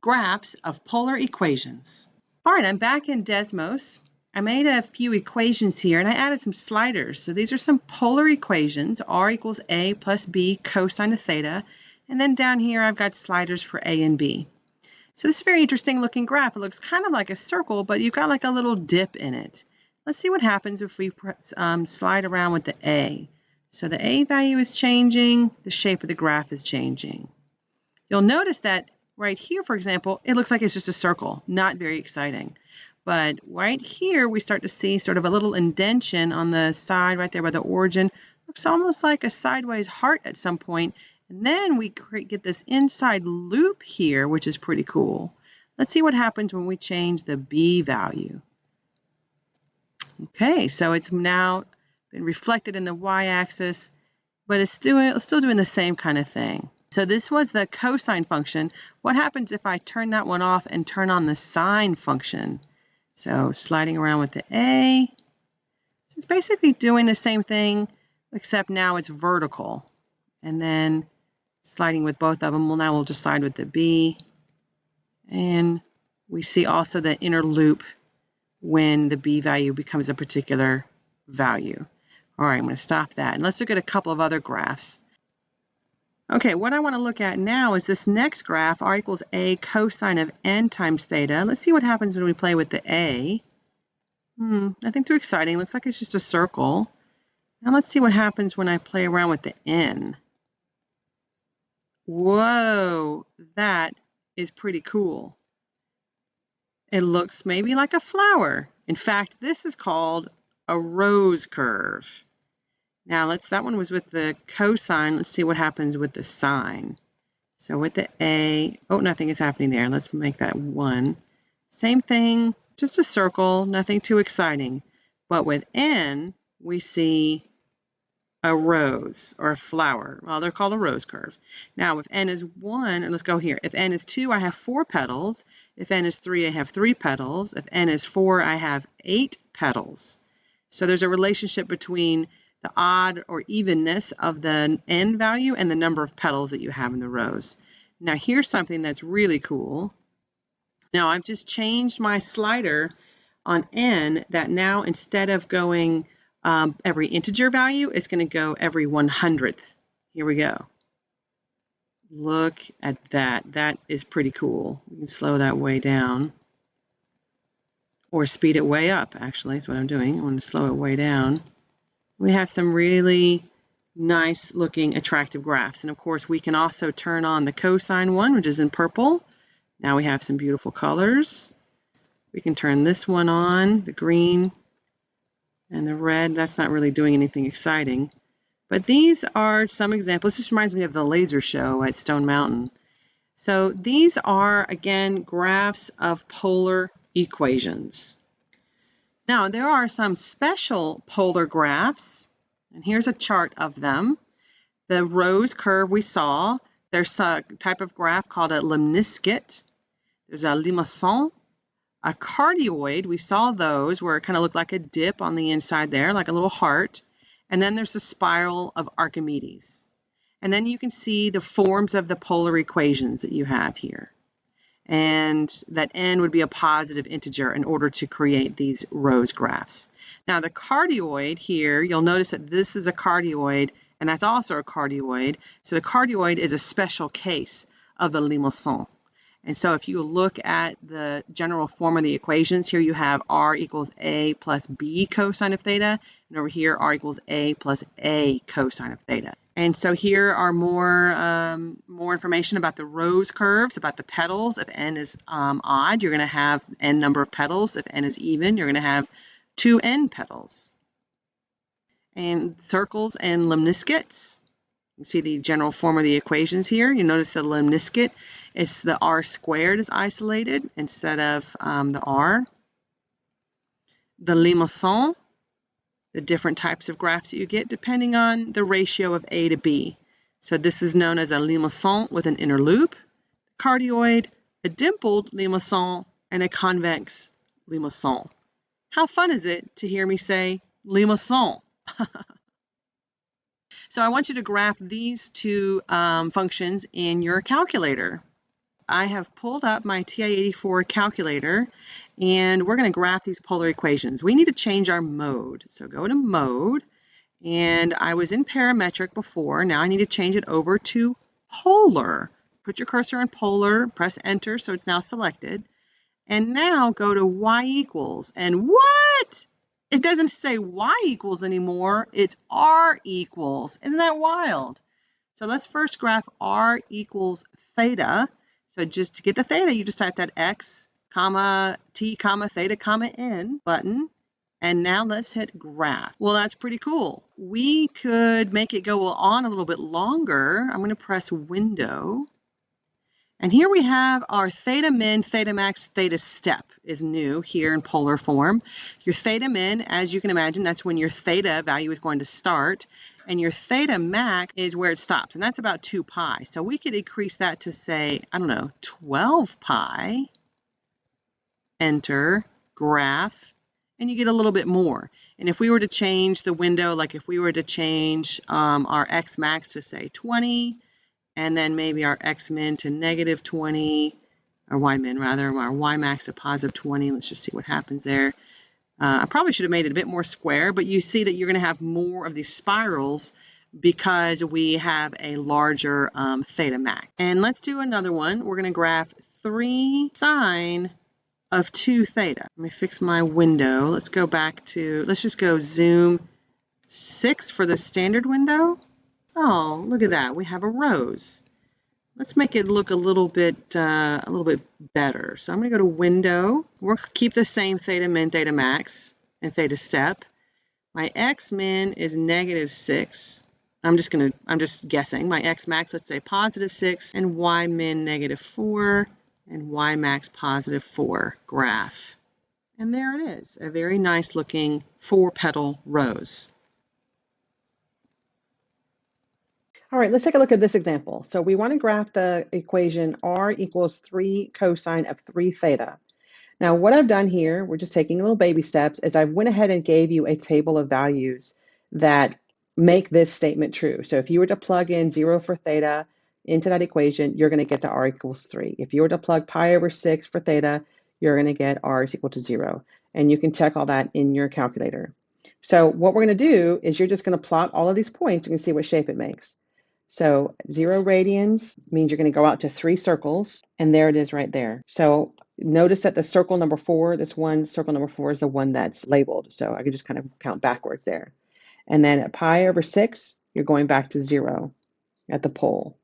Graphs of polar equations. All right, I'm back in Desmos. I made a few equations here and I added some sliders. So these are some polar equations, r equals a plus b cosine of theta. And then down here I've got sliders for a and b. So this is a very interesting looking graph. It looks kind of like a circle, but you've got like a little dip in it. Let's see what happens if we slide around with the a. So the a value is changing, the shape of the graph is changing. You'll notice that right here, for example, it looks like it's just a circle, not very exciting. But right here, we start to see sort of a little indentation on the side right there by the origin. Looks almost like a sideways heart at some point. And then we get this inside loop here, which is pretty cool. Let's see what happens when we change the b value. Okay, so it's now been reflected in the y-axis, but it's still doing the same kind of thing. So this was the cosine function. What happens if I turn that one off and turn on the sine function? So sliding around with the a. So it's basically doing the same thing, except now it's vertical. And then sliding with both of them. Well, now we'll just slide with the b. And we see also the inner loop when the b value becomes a particular value. All right, I'm going to stop that. And let's look at a couple of other graphs. Okay, what I want to look at now is this next graph, r equals a cosine of n times theta. Let's see what happens when we play with the a. Nothing too exciting. Looks like it's just a circle. Now let's see what happens when I play around with the n. Whoa, that is pretty cool. It looks maybe like a flower. In fact, this is called a rose curve. Now that one was with the cosine. Let's see what happens with the sine. So with the a, nothing is happening there. Let's make that 1. Same thing, just a circle, nothing too exciting. But with n, we see a rose or a flower. Well, they're called a rose curve. Now, if n is 1, and let's go here. If n is 2, I have 4 petals. If n is 3, I have 3 petals. If n is 4, I have 8 petals. So there's a relationship between the odd or evenness of the n value and the number of petals that you have in the rose. Now here's something that's really cool. Now I've just changed my slider on n that now instead of going every integer value, it's going to go every 100th. Here we go. Look at that. That is pretty cool. We can slow that way down. Or speed it way up, actually, is what I'm doing. I want to slow it way down. We have some really nice looking attractive graphs. And of course, we can also turn on the cosine one, which is in purple. Now we have some beautiful colors. We can turn this one on, the green and the red. That's not really doing anything exciting. But these are some examples. This reminds me of the laser show at Stone Mountain. So these are, again, graphs of polar equations. Now, there are some special polar graphs, and here's a chart of them. The rose curve we saw, there's a type of graph called a lemniscate. There's a limacon, a cardioid. We saw those where it kind of looked like a dip on the inside there, like a little heart. And then there's the spiral of Archimedes. And then you can see the forms of the polar equations that you have here. And that n would be a positive integer in order to create these rose graphs. Now the cardioid here, you'll notice that this is a cardioid and that's also a cardioid. So the cardioid is a special case of the limacon. And so if you look at the general form of the equations, here you have r equals a plus b cosine of theta, and over here r equals a plus a cosine of theta. And so here are more information about the rose curves, about the petals. If n is odd, you're going to have n number of petals. If n is even, you're going to have 2n petals. And circles and lemniscates. You see the general form of the equations here. You notice the lemniscate, it's the r squared is isolated instead of the r. The limacon, the different types of graphs that you get depending on the ratio of a to b. So this is known as a limacon with an inner loop, cardioid, a dimpled limacon, and a convex limacon. How fun is it to hear me say limacon? So I want you to graph these two functions in your calculator. I have pulled up my TI-84 calculator, and we're going to graph these polar equations. We need to change our mode. So go to mode, and I was in parametric before. Now I need to change it over to polar. Put your cursor on polar, press enter so it's now selected. And now go to y equals. And what? It doesn't say y equals anymore. It's r equals. Isn't that wild? So let's first graph r equals theta. So just to get the theta, you just type that x, comma, t, comma, theta, comma, n button. And now let's hit graph. Well, that's pretty cool. We could make it go on a little bit longer. I'm going to press window. And here we have our theta min, theta max, theta step is new here in polar form. Your theta min, as you can imagine, that's when your theta value is going to start. And your theta max is where it stops. And that's about 2 pi. So we could increase that to say, I don't know, 12 pi. Enter, graph, and you get a little bit more. And if we were to change the window, like if we were to change our x max to say 20, and then maybe our x min to negative 20, or y min rather, our y max to positive 20. Let's just see what happens there. I probably should have made it a bit more square, but you see that you're going to have more of these spirals because we have a larger theta max. And let's do another one. We're going to graph 3 sine of 2 theta. Let me fix my window. Let's go back to, let's just go zoom 6 for the standard window. Oh, look at that. We have a rose. Let's make it look a little bit better. So I'm going to go to window. We'll keep the same theta min, theta max, and theta step. My x min is negative 6. I'm just guessing. My x max, let's say positive 6, and y min negative 4, and y max positive 4 graph. And there it is, a very nice looking 4-petal rose. All right, let's take a look at this example. So we want to graph the equation r equals 3 cosine of 3 theta. Now what I've done here, we're just taking little baby steps, is I went ahead and gave you a table of values that make this statement true. So if you were to plug in 0 for theta into that equation, you're going to get to r equals 3. If you were to plug pi over 6 for theta, you're going to get r is equal to 0. And you can check all that in your calculator. So what we're going to do is you're just going to plot all of these points and see what shape it makes. So 0 radians means you're going to go out to 3 circles, and there it is right there. So notice that the circle number 4, this one, circle number 4 is the one that's labeled. So I could just kind of count backwards there. And then at pi over 6, you're going back to 0 at the pole.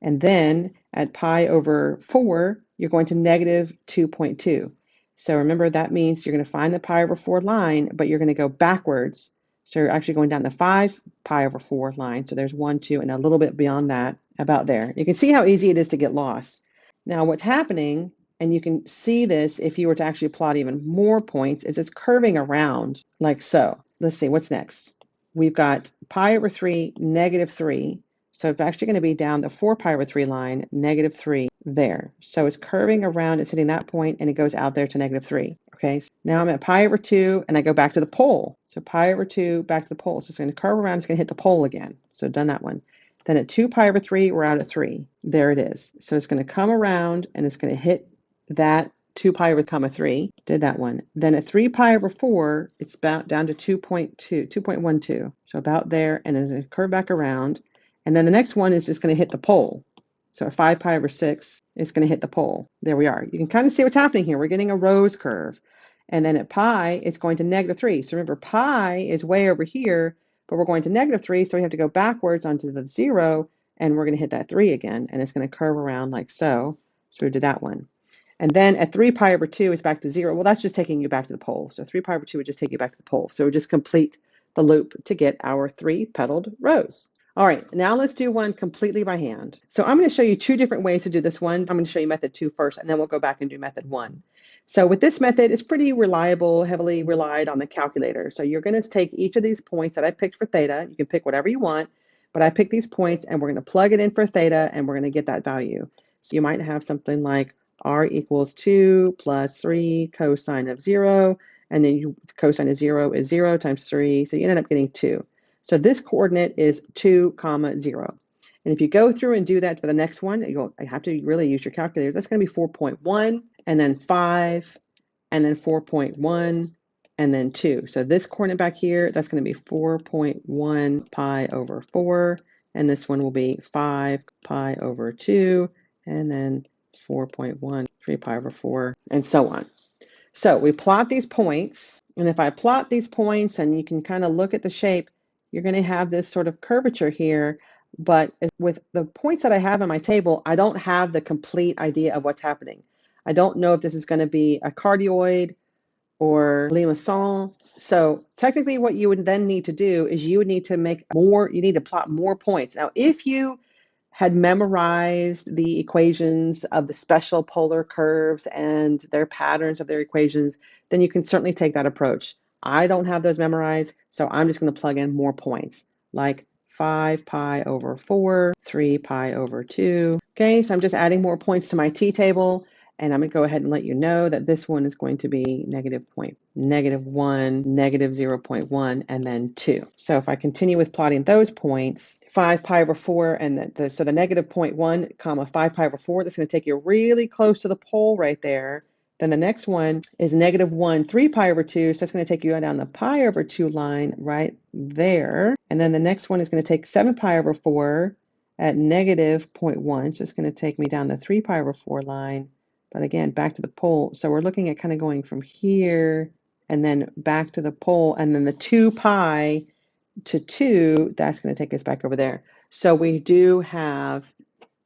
And then at pi over 4, you're going to negative 2.2. So remember, that means you're going to find the pi over 4 line, but you're going to go backwards. So you're actually going down the 5 pi over 4 line. So there's 1, 2, and a little bit beyond that, about there. You can see how easy it is to get lost. Now what's happening, and you can see this if you were to actually plot even more points, is it's curving around like so. Let's see, what's next? We've got pi over 3, negative 3. So it's actually going to be down the 4 pi over 3 line, negative 3 there. So it's curving around, it's hitting that point, and it goes out there to negative 3. Okay, so now I'm at pi over 2, and I go back to the pole. So pi over 2, back to the pole. So it's going to curve around, it's going to hit the pole again. So done that one. Then at 2 pi over 3, we're out at 3. There it is. So it's going to come around, and it's going to hit that 2 pi over comma 3. Did that one. Then at 3 pi over 4, it's about down to 2.12. So about there, and then it's going to curve back around. And then the next one is just going to hit the pole. So at 5 pi over 6, it's going to hit the pole. There we are. You can kind of see what's happening here. We're getting a rose curve. And then at pi, it's going to negative 3. So remember, pi is way over here, but we're going to negative 3, so we have to go backwards onto the 0, and we're going to hit that 3 again, and it's going to curve around like so. So we did that one. And then at 3 pi over 2, it's back to 0. Well, that's just taking you back to the pole. So 3 pi over 2 would just take you back to the pole. So we just complete the loop to get our 3-petaled rose. All right, now let's do one completely by hand. So I'm going to show you 2 different ways to do this one. I'm going to show you method 2 first, and then we'll go back and do method 1. So with this method, it's pretty reliable, heavily relied on the calculator. So you're going to take each of these points that I picked for theta. You can pick whatever you want, but I picked these points, and we're going to plug it in for theta, and we're going to get that value. So you might have something like r equals 2 plus 3 cosine of 0, and then cosine of 0 is 0 times 3, so you ended up getting 2. So this coordinate is 2, 0. And if you go through and do that for the next one, you'll have to really use your calculator. That's going to be 4.1, and then 5, and then 4.1, and then 2. So this coordinate back here, that's going to be 4.1 pi over 4, and this one will be 5 pi over 2, and then 4.1, 3 pi over 4, and so on. So we plot these points, and if I plot these points and you can kind of look at the shape, you're going to have this sort of curvature here, but with the points that I have in my table, I don't have the complete idea of what's happening. I don't know if this is going to be a cardioid or limacon. So technically what you would then need to do is you would need to plot more points. Now, if you had memorized the equations of the special polar curves and their patterns of their equations, then you can certainly take that approach. I don't have those memorized, so I'm just going to plug in more points, like 5 pi over 4, 3 pi over 2. Okay, so I'm just adding more points to my t-table, and I'm going to go ahead and let you know that this one is going to be -1, -0.1, and then 2. So if I continue with plotting those points, 5 pi over 4, and so the -0.1, comma 5 pi over 4, that's going to take you really close to the pole right there. Then the next one is -1, 3 pi over 2, so that's going to take you down the pi over 2 line right there. And then the next one is going to take 7 pi over 4 at -0.1, so it's going to take me down the 3 pi over 4 line. But again, back to the pole. So we're looking at kind of going from here and then back to the pole, and then the 2 pi to 2, that's going to take us back over there. So we do have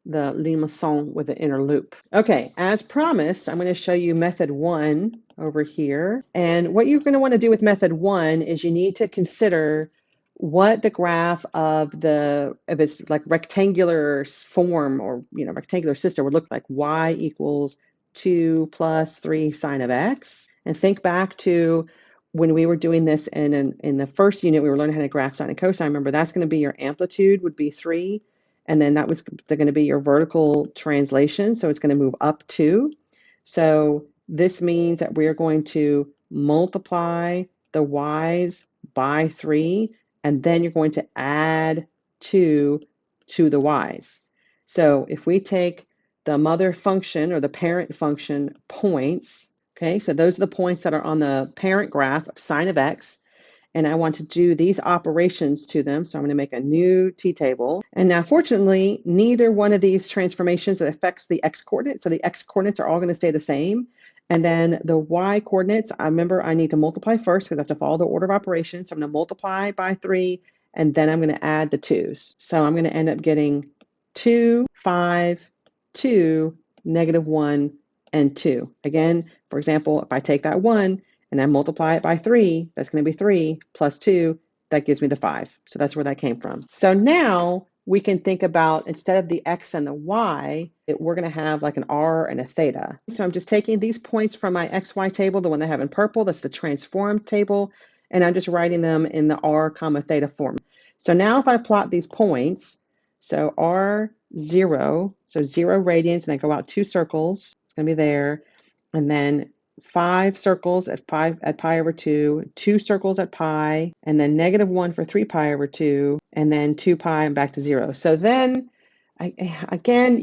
the limacon with the inner loop. Okay, as promised, I'm going to show you method 1 over here. And what you're going to want to do with method 1 is you need to consider what the graph of its like rectangular form, or rectangular system would look like. Y equals 2 plus 3 sine of x. And think back to when we were doing this in the first unit, we were learning how to graph sine and cosine. Remember, that's going to be your amplitude would be 3. And then that was going to be your vertical translation. So it's going to move up 2. So this means that we are going to multiply the y's by 3, and then you're going to add 2 to the y's. So if we take the mother function or the parent function points, okay, so those are the points that are on the parent graph of sine of x, and I want to do these operations to them. So I'm going to make a new t-table. And now, fortunately, neither one of these transformations affects the x-coordinates. So the x-coordinates are all going to stay the same. And then the y-coordinates, I remember I need to multiply first because I have to follow the order of operations. So I'm going to multiply by 3, and then I'm going to add the 2's. So I'm going to end up getting 2, 5, 2, -1, and 2. Again, for example, if I take that 1, and I multiply it by 3, that's going to be 3 plus 2, that gives me the 5. So that's where that came from. So now we can think about, instead of the x and the y, we're going to have like an r and a theta. So I'm just taking these points from my xy table, the one they have in purple, that's the transformed table, and I'm just writing them in the r comma theta form. So now if I plot these points, so r0, so 0 radians, and I go out 2 circles, it's going to be there, and then 5 circles at pi over 2, 2 circles at pi, and then -1 for 3 pi over 2, and then 2 pi and back to 0. So then, again,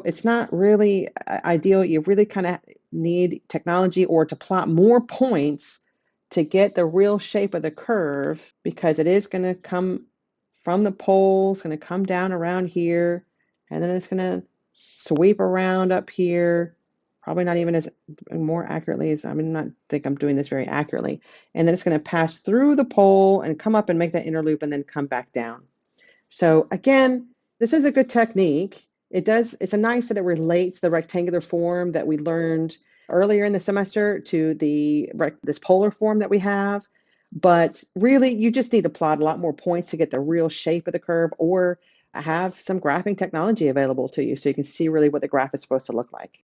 it's not really ideal. You really kind of need technology or to plot more points to get the real shape of the curve, because it is going to come from the pole, it's going to come down around here, and then it's going to sweep around up here. Probably not even as more accurately as, not think I'm doing this very accurately. And then it's going to pass through the pole and come up and make that inner loop and then come back down. So again, this is a good technique. It's nice that it relates the rectangular form that we learned earlier in the semester to this polar form that we have. But really, you just need to plot a lot more points to get the real shape of the curve, or have some graphing technology available to you so you can see really what the graph is supposed to look like.